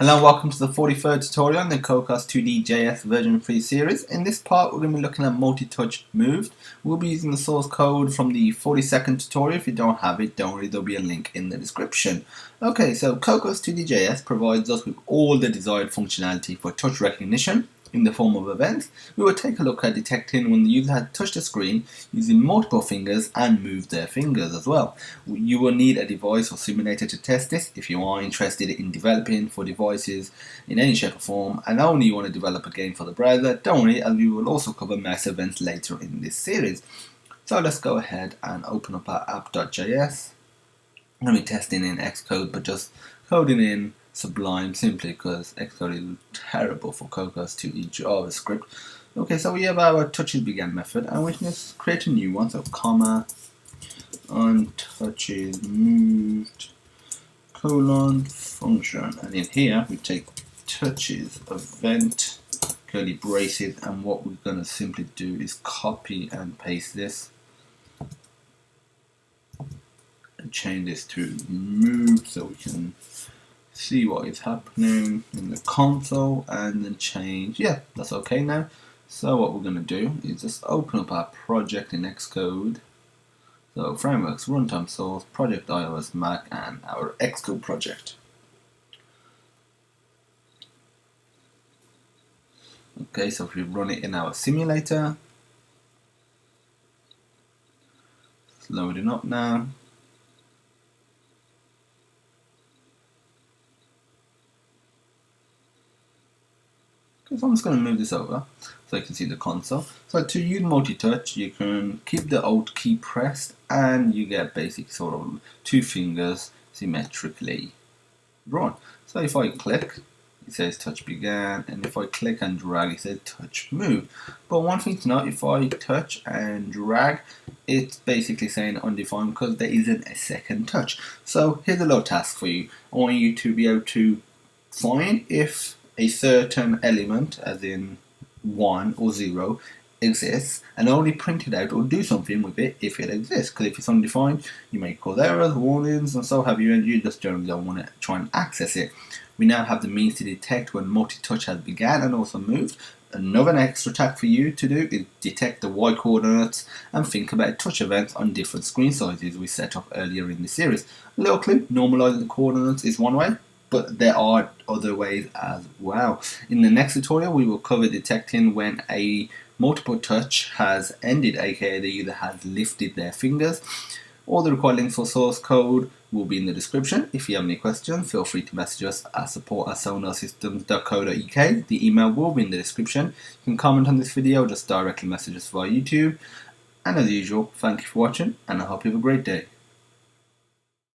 Hello and welcome to the 43rd tutorial in the Cocos2d-JS version 3 series. In this part we're going to be looking at multi-touch moved. We'll be using the source code from the 42nd tutorial. If you don't have it, don't worry, there'll be a link in the description. Okay, so Cocos2d-JS provides us with all the desired functionality for touch recognition in the form of events. We will take a look at detecting when the user has touched the screen using multiple fingers and moved their fingers as well. You will need a device or simulator to test this if you are interested in developing for devices in any shape or form and only you want to develop a game for the browser. Don't worry, as we will also cover mouse events later in this series. So let's go ahead and open up our app.js. I'm going to be testing in Xcode, but just coding in Sublime simply because Xcode is terrible for Cocos2d JavaScript. Okay, so we have our touches began method and we can just create a new one. So comma on touches moved colon function, and in here we take touches event curly braces, and what we're going to simply do is copy and paste this and change this to move so we can see what is happening in the console, and then change. Yeah, that's okay now. So what we're going to do is just open up our project in Xcode. So frameworks, runtime source, project iOS, Mac, and our Xcode project. Okay, so if we run it in our simulator, it's loading up now. So I'm just going to move this over so you can see the console. So to use multi-touch, you can keep the Alt key pressed and you get basic sort of two fingers symmetrically drawn. So if I click, it says touch began, and if I click and drag, it says touch move. But one thing to note, if I touch and drag, it's basically saying undefined because there isn't a second touch. So here's a little task for you. I want you to be able to find if a certain element, as in 1 or 0, exists, and only print it out or do something with it if it exists. Because if it's undefined, you may cause errors, warnings, and so have you, and you just generally don't want to try and access it. We now have the means to detect when multi-touch has began and also moved. Another extra task for you to do is detect the Y coordinates and think about touch events on different screen sizes we set up earlier in the series. A little clue, normalizing the coordinates is one way, but there are other ways as well. In the next tutorial, we will cover detecting when a multiple touch has ended, aka the user has lifted their fingers. All the required links for source code will be in the description. If you have any questions, feel free to message us at support@sonarsystems.co.uk. The email will be in the description. You can comment on this video, just directly message us via YouTube. And as usual, thank you for watching, and I hope you have a great day.